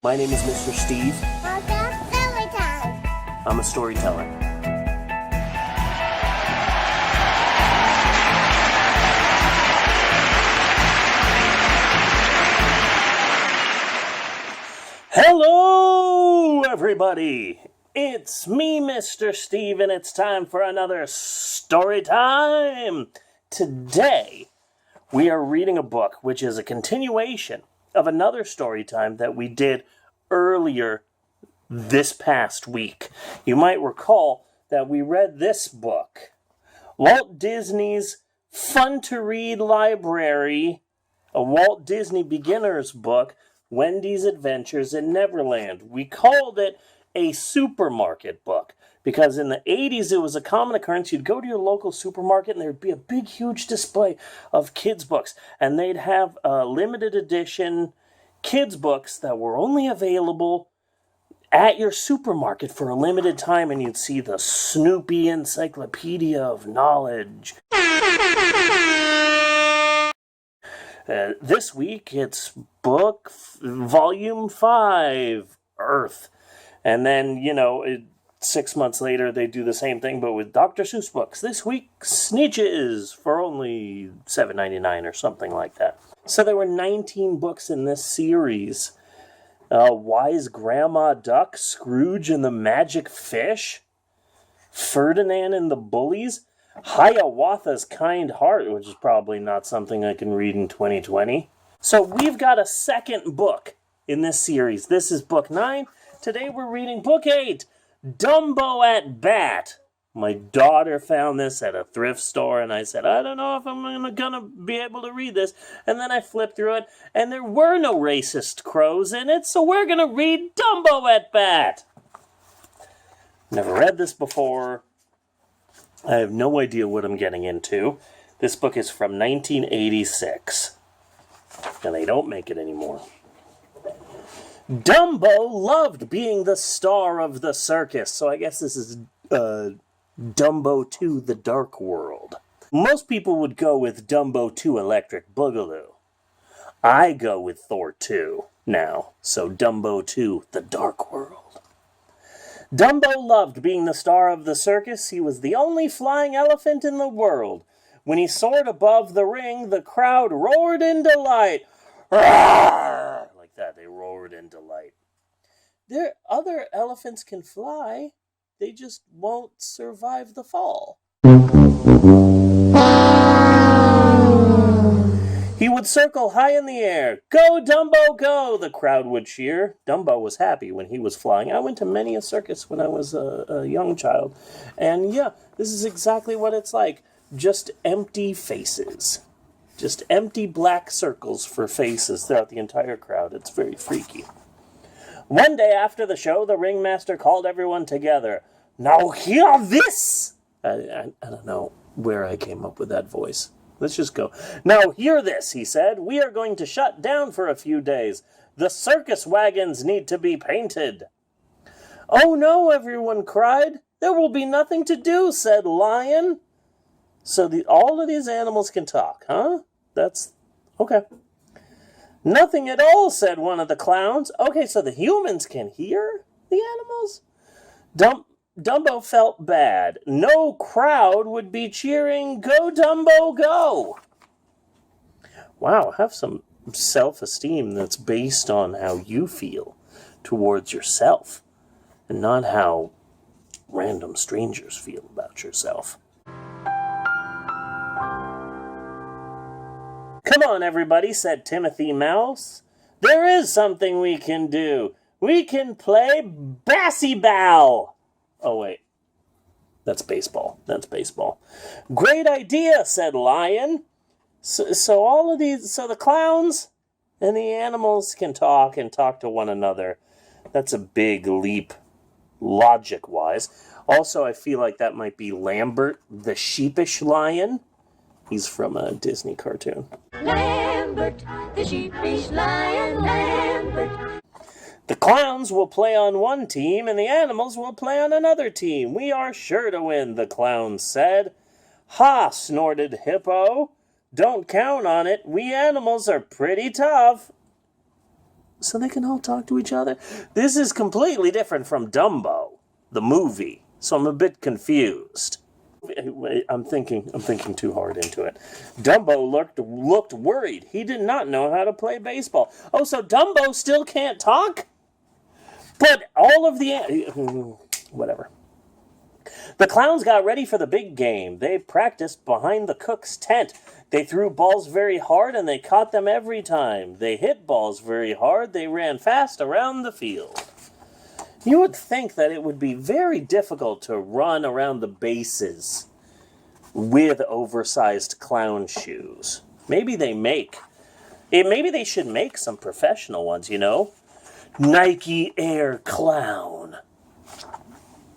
My name is Mr. Steve. I'm a storyteller. Hello, everybody! It's me, Mr. Steve, and it's time for another story time! Today, we are reading a book which is a continuation of another story time that we did earlier this past week. You might recall that we read this book, Walt Disney's fun-to-read library, a Walt Disney beginner's book, Wendy's Adventures in Neverland. We called it a supermarket book because in the 80s it was a common occurrence. You'd go to your local supermarket and there'd be a big, huge display of kids' books, and they'd have limited edition kids' books that were only available at your supermarket for a limited time, and you'd see the Snoopy Encyclopedia of Knowledge. This week, it's book volume 5, Earth. And then, 6 months later, they do the same thing, but with Dr. Seuss books. This week, Sneetches for only $7.99 or something like that. So there were 19 books in this series. Wise Grandma Duck, Scrooge and the Magic Fish, Ferdinand and the Bullies, Hiawatha's Kind Heart, which is probably not something I can read in 2020. So we've got a second book in this series. This is book 9. Today we're reading book 8, Dumbo at Bat. My daughter found this at a thrift store, and I said, I don't know if I'm gonna be able to read this. And then I flipped through it, and there were no racist crows in it, so we're gonna read Dumbo at Bat. Never read this before. I have no idea what I'm getting into. This book is from 1986, and they don't make it anymore. Dumbo loved being the star of the circus, so I guess this is Dumbo 2 The Dark World. Most people would go with Dumbo 2 Electric Boogaloo. I go with Thor 2 now, so Dumbo 2 The Dark World. Dumbo loved being the star of the circus. He was the only flying elephant in the world. When he soared above the ring, the crowd roared in delight. Roar! Like that, they roared in delight. Other elephants can fly. They just won't survive the fall. He would circle high in the air. Go, Dumbo, go! The crowd would cheer. Dumbo was happy when he was flying. I went to many a circus when I was a young child. And yeah, this is exactly what it's like. Just empty faces. Just empty black circles for faces throughout the entire crowd. It's very freaky. One day after the show, the ringmaster called everyone together. Now hear this! I don't know where I came up with that voice. Let's just go. Now hear this, he said. We are going to shut down for a few days. The circus wagons need to be painted. Oh no, everyone cried. There will be nothing to do, said Lion. So all of these animals can talk, huh? That's okay. Nothing at all, said one of the clowns. Okay, so the humans can hear the animals? Dumbo felt bad. No crowd would be cheering, Go, Dumbo, go! Wow, have some self-esteem that's based on how you feel towards yourself, and not how random strangers feel about yourself. Come on, everybody, said Timothy Mouse. There is something we can do. We can play Bassy-Bow. Oh, wait. That's baseball. Great idea, said Lion. So the clowns and the animals can talk and talk to one another. That's a big leap, logic-wise. Also, I feel like that might be Lambert, the sheepish lion. He's from a Disney cartoon. Lambert, the sheepish lion, Lambert. The clowns will play on one team, and the animals will play on another team. We are sure to win, the clowns said. Ha, snorted Hippo. Don't count on it. We animals are pretty tough. so they can all talk to each other? This is completely different from Dumbo, the movie, so I'm a bit confused. I'm thinking too hard into it. Dumbo looked worried. He did not know how to play baseball. Oh, so Dumbo still can't talk? But all of the... whatever. The clowns got ready for the big game. They practiced behind the cook's tent. They threw balls very hard and they caught them every time. They hit balls very hard. They ran fast around the field. You would think that it would be very difficult to run around the bases with oversized clown shoes. Maybe they should make some professional ones, you know? Nike Air Clown.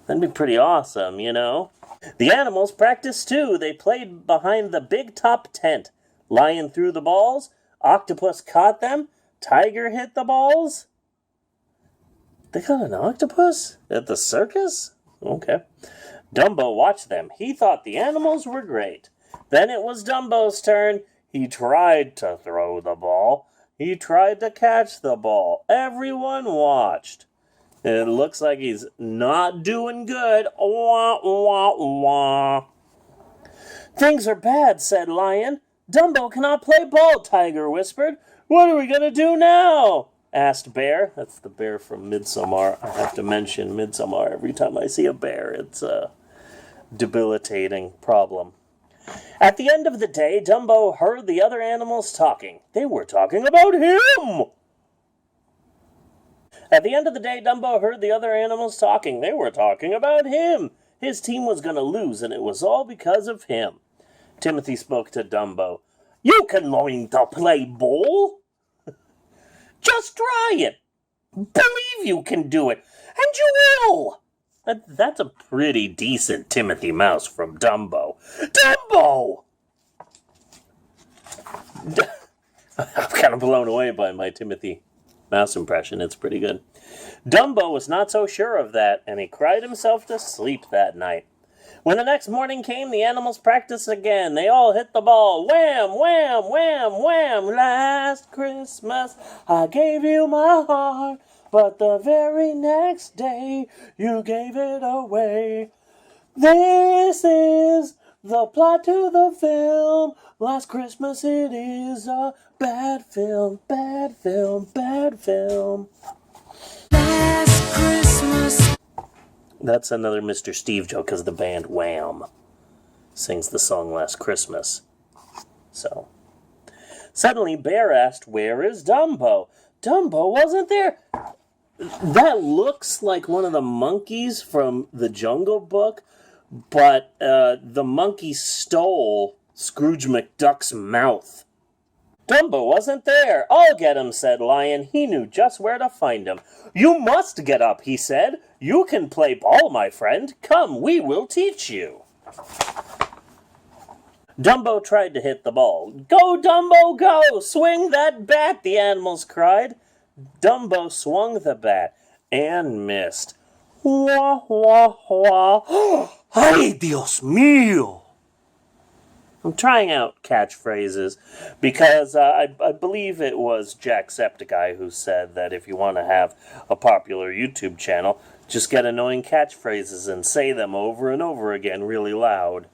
That'd be pretty awesome, you know? The animals practiced too. They played behind the big top tent. Lion threw the balls. Octopus caught them. Tiger hit the balls. They got an octopus at the circus? Okay. Dumbo watched them. He thought the animals were great. Then it was Dumbo's turn. He tried to throw the ball. He tried to catch the ball. Everyone watched. It looks like he's not doing good. Wah, wah, wah. Things are bad, said Lion. Dumbo cannot play ball, Tiger whispered. What are we going to do now? Asked Bear. That's the bear from Midsommar. I have to mention Midsommar every time I see a bear. It's a debilitating problem. At the end of the day, Dumbo heard the other animals talking. They were talking about him! At the end of the day, Dumbo heard the other animals talking. They were talking about him. His team was going to lose, and it was all because of him. Timothy spoke to Dumbo. You can learn to play ball. Just try it. Believe you can do it, and you will. That's a pretty decent Timothy Mouse from Dumbo. Dumbo! I'm kind of blown away by my Timothy Mouse impression. It's pretty good. Dumbo was not so sure of that, and he cried himself to sleep that night. When the next morning came, the animals practiced again. They all hit the ball. Wham, wham, wham, wham. Last Christmas, I gave you my heart, but the very next day, you gave it away. This is the plot to the film. Last Christmas, it is a bad film, bad film, bad film. Last Christmas. That's another Mr. Steve joke, because the band Wham sings the song Last Christmas. So, suddenly Bear asked, where is Dumbo? Dumbo wasn't there. That looks like one of the monkeys from the Jungle Book, but the monkey stole Scrooge McDuck's mouth. Dumbo wasn't there. I'll get him, said Lion. He knew just where to find him. You must get up, he said. You can play ball, my friend. Come, we will teach you. Dumbo tried to hit the ball. Go, Dumbo, go! Swing that bat, the animals cried. Dumbo swung the bat and missed. Wah, wah, wah. Ay, Dios mío! I'm trying out catchphrases because I believe it was Jacksepticeye who said that if you want to have a popular YouTube channel, just get annoying catchphrases and say them over and over again really loud.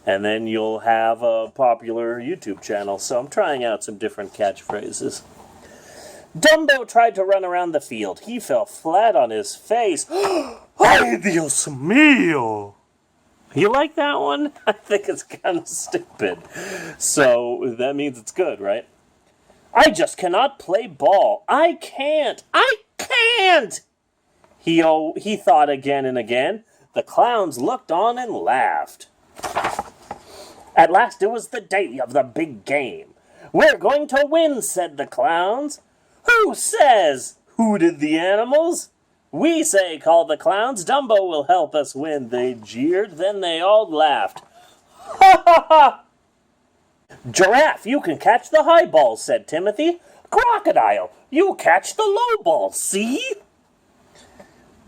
And then you'll have a popular YouTube channel. So I'm trying out some different catchphrases. Dumbo tried to run around the field. He fell flat on his face. Ay, Dios mío! You like that one? I think it's kind of stupid. So, that means it's good, right? I just cannot play ball. I can't! He thought again and again. The clowns looked on and laughed. At last it was the day of the big game. We're going to win, said the clowns. Who says? Hooted the animals. We say, called the clowns, Dumbo will help us win, they jeered. Then they all laughed. Ha ha ha! Giraffe, you can catch the high balls, said Timothy. Crocodile, you catch the low balls, see?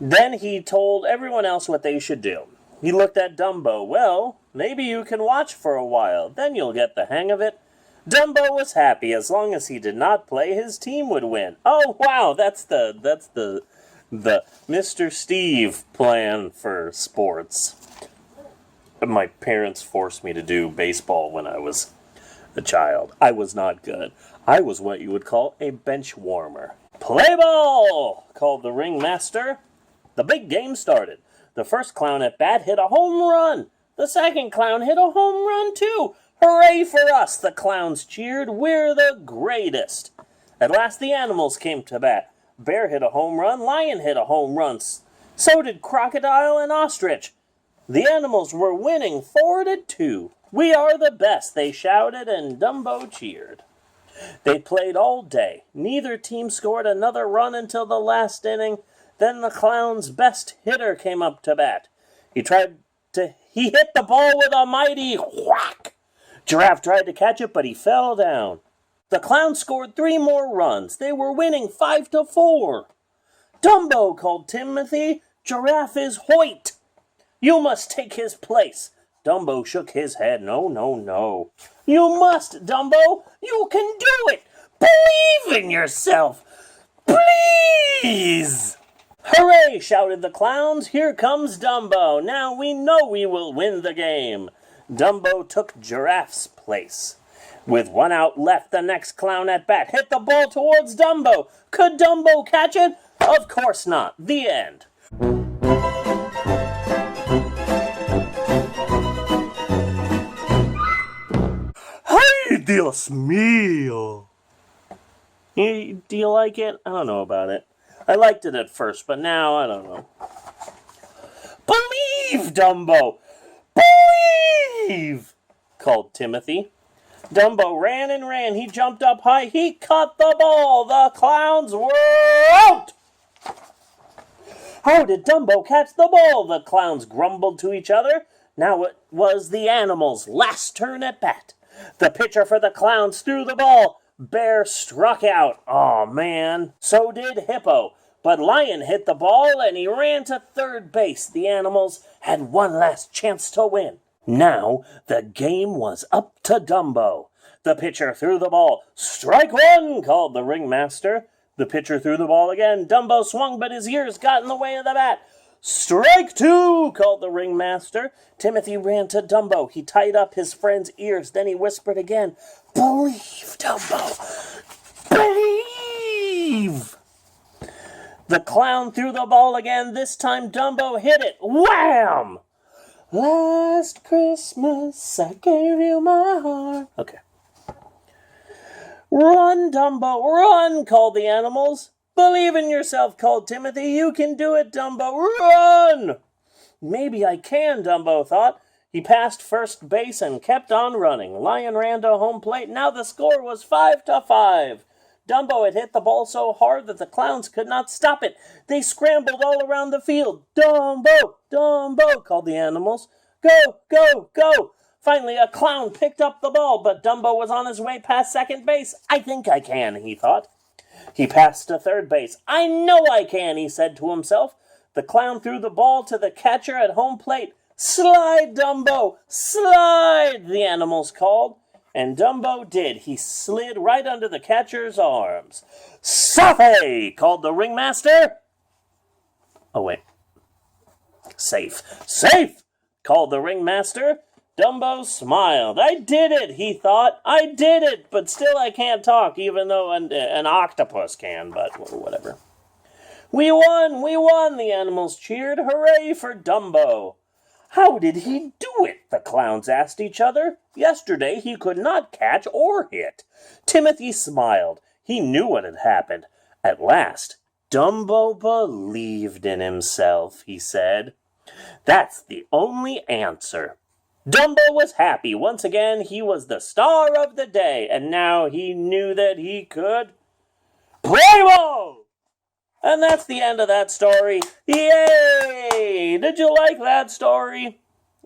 Then he told everyone else what they should do. He looked at Dumbo. Well, maybe you can watch for a while, then you'll get the hang of it. Dumbo was happy as long as he did not play, his team would win. Oh wow, that's the Mr. Steve plan for sports. My parents forced me to do baseball when I was a child. I was not good. I was what you would call a bench warmer. Play ball! Called the ringmaster. The big game started. The first clown at bat hit a home run. The second clown hit a home run too. Hooray for us, the clowns cheered. We're the greatest. At last the animals came to bat. Bear hit a home run. Lion hit a home run. So did crocodile and ostrich. The animals were winning 4-2. We are the best, they shouted, and Dumbo cheered. They played all day. Neither team scored another run until the last inning. Then the clown's best hitter came up to bat. He hit the ball with a mighty whack. Giraffe tried to catch it, but he fell down. The clown scored 3 more runs. They were winning 5-4. Dumbo, called Timothy. Giraffe is Hoyt. You must take his place. Dumbo shook his head. No, no, no. You must, Dumbo. You can do it. Believe in yourself. Please. Hooray, shouted the clowns. Here comes Dumbo. Now we know we will win the game. Dumbo took Giraffe's place. With 1 out left, the next clown at bat hit the ball towards Dumbo. Could Dumbo catch it? Of course not. The end. Ay, Dios mío. Do you like it? I don't know about it. I liked it at first, but now I don't know. Believe, Dumbo! Believe! Called Timothy. Dumbo ran and ran. He jumped up high. He caught the ball. The clowns were out! How did Dumbo catch the ball? The clowns grumbled to each other. Now it was the animals' last turn at bat. The pitcher for the clowns threw the ball. Bear struck out. Aw, man. So did Hippo. But Lion hit the ball and he ran to third base. The animals had one last chance to win. Now the game was up to Dumbo. The pitcher threw the ball. Strike 1, called the ringmaster. The pitcher threw the ball again. Dumbo swung, but his ears got in the way of the bat. Strike 2, called the ringmaster. Timothy ran to Dumbo. He tied up his friend's ears. Then he whispered again, Believe, Dumbo. Believe. The clown threw the ball again. This time Dumbo hit it. Wham! Last Christmas I gave you my heart. Okay. Run, Dumbo, run, called the animals. Believe in yourself, called Timothy. You can do it, Dumbo. Run! Maybe I can, Dumbo thought. He passed first base and kept on running. Lion ran to home plate. Now the score was 5-5. Dumbo had hit the ball so hard that the clowns could not stop it. They scrambled all around the field. Dumbo! Dumbo! Called the animals. Go! Go! Go! Finally, a clown picked up the ball, but Dumbo was on his way past second base. I think I can, he thought. He passed to third base. I know I can, he said to himself. The clown threw the ball to the catcher at home plate. Slide, Dumbo! Slide! The animals called. And Dumbo did. He slid right under the catcher's arms. Safe! Called the ringmaster. Oh, wait. Safe. Safe! Called the ringmaster. Dumbo smiled. I did it, he thought. I did it, but still I can't talk, even though an octopus can, but whatever. We won, the animals cheered. Hooray for Dumbo. How did he do it? The clowns asked each other. Yesterday he could not catch or hit. Timothy smiled. He knew what had happened. At last, Dumbo believed in himself, he said. That's the only answer. Dumbo was happy. Once again, he was the star of the day, and now he knew that he could play ball! And that's the end of that story. Yay! Did you like that story?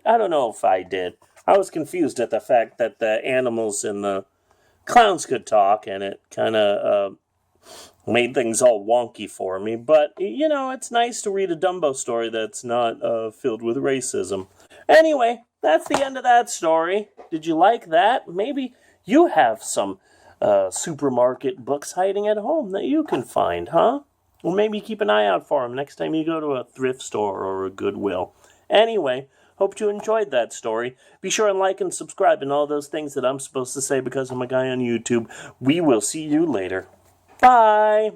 I don't know if I did. I was confused at the fact that the animals and the clowns could talk, and it kind of made things all wonky for me. But, you know, it's nice to read a Dumbo story that's not filled with racism. Anyway, that's the end of that story. Did you like that? Maybe you have some supermarket books hiding at home that you can find, huh? Or maybe keep an eye out for them next time you go to a thrift store or a Goodwill. Anyway, hope you enjoyed that story. Be sure and like and subscribe and all those things that I'm supposed to say because I'm a guy on YouTube. We will see you later. Bye!